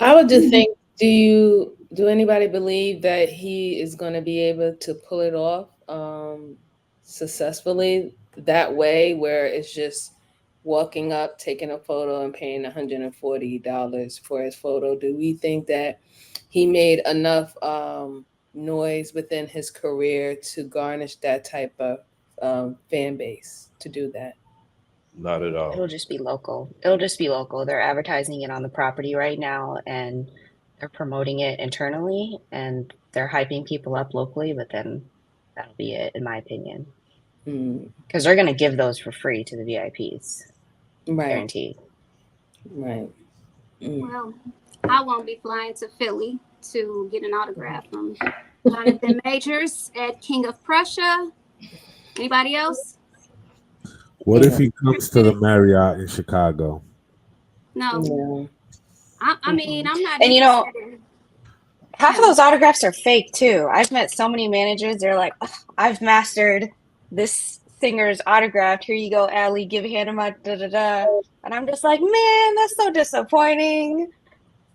I would just think, do anybody believe that he is going to be able to pull it off successfully that way, where it's just walking up, taking a photo, and paying $140 for his photo? Do we think that he made enough noise within his career to garnish that type of fan base to do that? Not at all. It'll just be local. It'll just be local. They're advertising it on the property right now and they're promoting it internally and they're hyping people up locally, but then that'll be it, in my opinion. Mm, Because they're going to give those for free to the VIPs. right, Guaranteed. right. Mm. Well, I won't be flying to Philly to get an autograph from Jonathan Majors at King of Prussia. Anybody else? What if he comes to the Marriott in Chicago? No. Yeah. I mean, I'm not And you know, interested in. half of those autographs are fake too. I've met so many managers. They're like, "Ugh, I've mastered this singer's autograph. Here you go, Allie. Give a hand to my da da da." And I'm just like, man, that's so disappointing.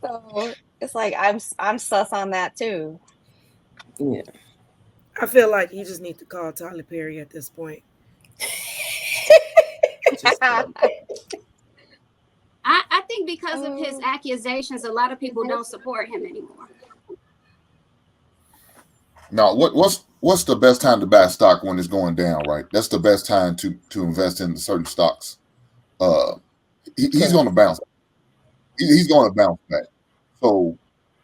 So it's like I'm sus on that too. Yeah. I feel like you just need to call Tyler Perry at this point. Just, I think because of his accusations, a lot of people don't support him anymore. Now, what's the best time to buy stock when it's going down? Right, that's the best time to invest in certain stocks. He's going to bounce. He's going to bounce back. So,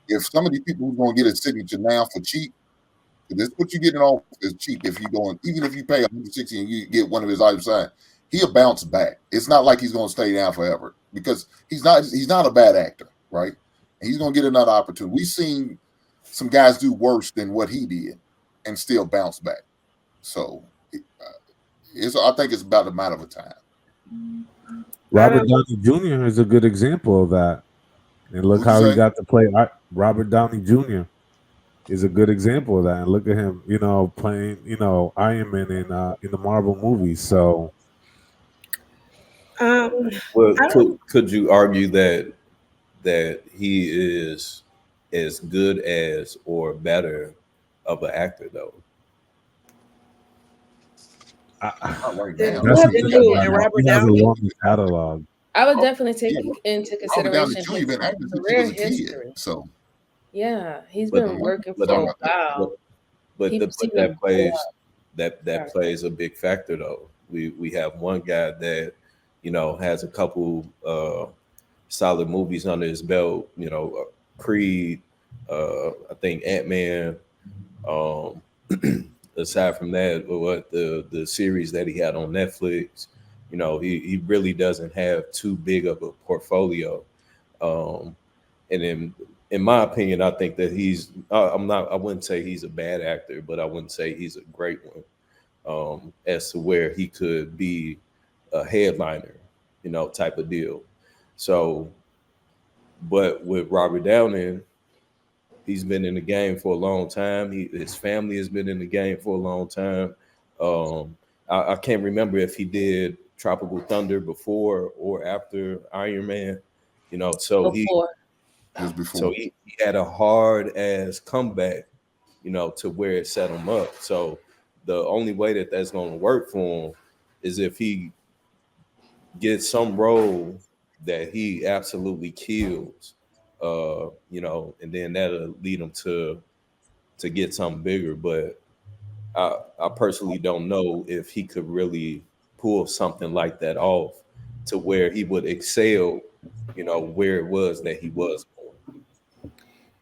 if some of these people who's going to get his signature now for cheap, this what you getting off is cheap. If you going, even if you pay 160 and you get one of his items signed, he'll bounce back. It's not like he's going to stay down forever because he's not a bad actor, right? And he's going to get another opportunity. We've seen some guys do worse than what he did and still bounce back. So I think it's about a matter of time. Robert Downey Jr. is a good example of that. And look What'd you how he say? got to play. Robert Downey Jr. is a good example of that. And look at him, playing, Iron Man in the Marvel movies. So I well, don't. could you argue that he is as good as or better of an actor though? Not right Then now. that's a then good who? one. And Robert He has a Downey? long catalog. I would definitely take Yeah, into Robert Downey consideration Jr. his been acting since he career was a kid. history. So Yeah, he's But been working but for a I'm while. but He's but seen that him plays grow up. that Sorry. plays a big factor though. We have one guy that has a couple solid movies under his belt. Creed, I think Ant-Man. Um, aside from that, what the series that he had on Netflix, he really doesn't have too big of a portfolio. Um, and in my opinion, I think that I wouldn't say he's a bad actor, but I wouldn't say he's a great one. As to where he could be a headliner, type of deal. So, but with Robert Downey, he's been in the game for a long time. His family has been in the game for a long time. I can't remember if he did Tropical Thunder before or after Iron Man. So Before. it was before. he had a hard ass comeback, to where it set him up. So the only way that that's going to work for him is if he gets some role that he absolutely kills, and then that'll lead him to get something bigger. But I personally don't know if he could really pull something like that off to where he would excel, where it was that he was going.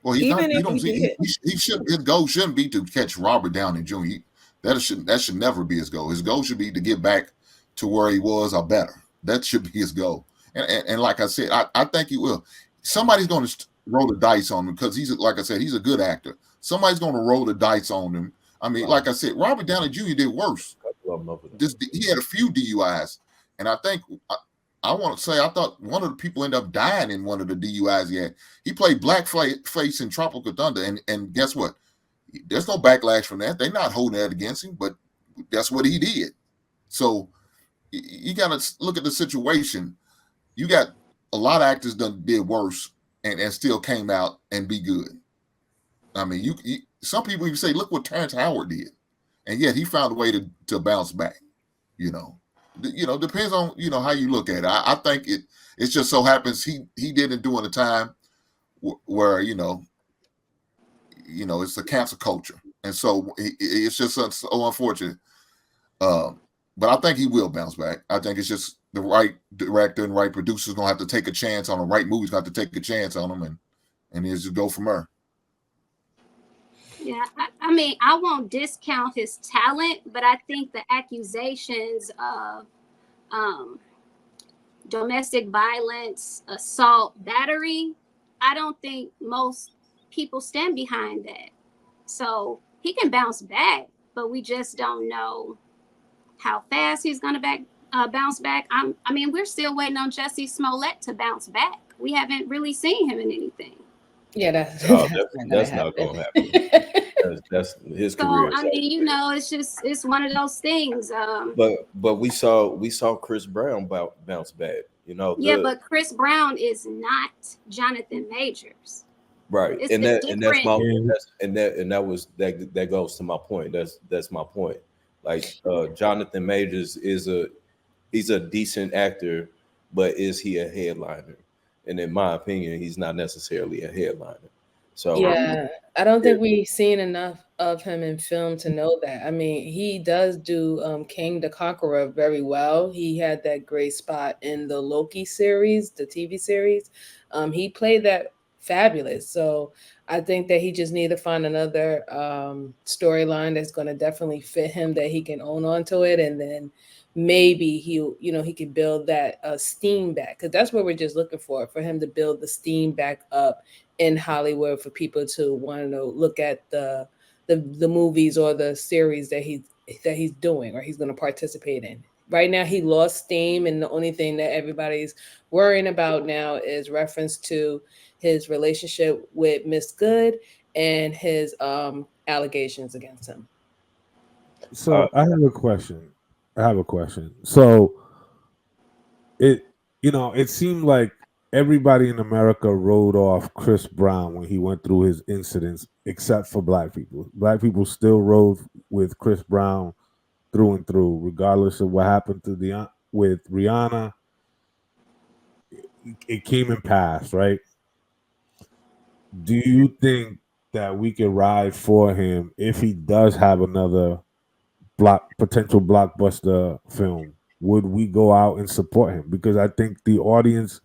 Well, he's not. Even You if don't he see. did, He should. His goal shouldn't be to catch Robert Downey Jr. That should never be his goal. His goal should be to get back to where he was or better. That should be his goal. And like I said, I think he will. Somebody's going to roll the dice on him because like I said, he's a good actor. Somebody's going to roll the dice on him. I mean, like I said, Robert Downey Jr. did worse. He had a few DUIs, and I think I want to say I thought one of the people ended up dying in one of the DUIs he had. He played blackface in Tropical Thunder, and guess what? There's no backlash from that. They're not holding that against him, but that's what he did. So you got to look at the situation. You got a lot of actors did worse, and still came out and be good. I mean, some people even say, look what Terrence Howard did, and yet he found a way to bounce back. Depends on how you look at it. I think it just so happens he did it during a time where it's a cancer culture, and so it's just so unfortunate. But I think he will bounce back. I think it's just the right director and right producer's gonna have to take a chance on him. Right movie's gonna have to take a chance on him, and just go from there. Yeah, I mean, I won't discount his talent, but I think the accusations of domestic violence, assault, battery, I don't think most people stand behind that. So he can bounce back, but we just don't know how fast he's going to bounce back. I mean, we're still waiting on Jussie Smollett to bounce back. We haven't really seen him in anything. Yeah, that's not going to happen. That's his career. I mean, it's one of those things. But we saw Chris Brown bounce back. Yeah, but Chris Brown is not Johnathan Majors. Right, that goes to my point. That's my point. Like Johnathan Majors he's a decent actor, but is he a headliner? And in my opinion, he's not necessarily a headliner. So yeah, I don't think we've seen enough of him in film to know that. I mean, he does do King the Conqueror very well. He had that great spot in the Loki series, the TV series. He played that fabulous. So I think that he just need to find another storyline that's going to definitely fit him, that he can own onto it, and then maybe he can build that steam back, because that's what we're just looking for him to build the steam back up in Hollywood, for people to want to look at the movies or the series that he's doing or he's going to participate in. Right now, he lost steam, and the only thing that everybody's worrying about now is reference to his relationship with Miss Good and his allegations against him. So I have a question. So it seemed like everybody in America wrote off Chris Brown when he went through his incidents, except for Black people. Black people still rode with Chris Brown through and through, regardless of what happened with Rihanna. It came and passed, right? Do you think that we can ride for him if he does have another potential blockbuster film? Would we go out and support him? Because I think the audience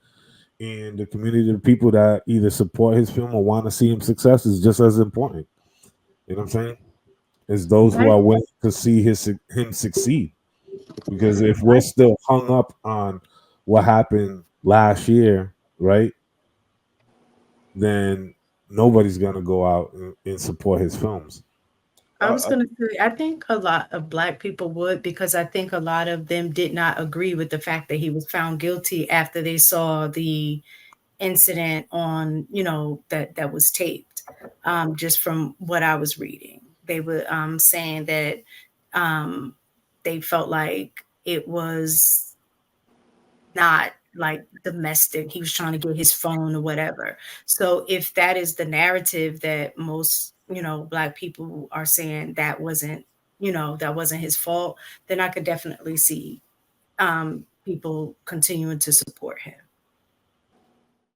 and the community of people that either support his film or want to see him success is just as important. You know what I'm saying? As those who are willing to see him succeed. Because if we're still hung up on what happened last year, right, then nobody's gonna go out and support his films. I was going to say, I think a lot of Black people would, because I think a lot of them did not agree with the fact that he was found guilty after they saw the incident on, that was taped. Just from what I was reading, they were saying that they felt like it was not like domestic. He was trying to get his phone or whatever. So if that is the narrative that most Black people are saying, that wasn't his fault, then I could definitely see people continuing to support him.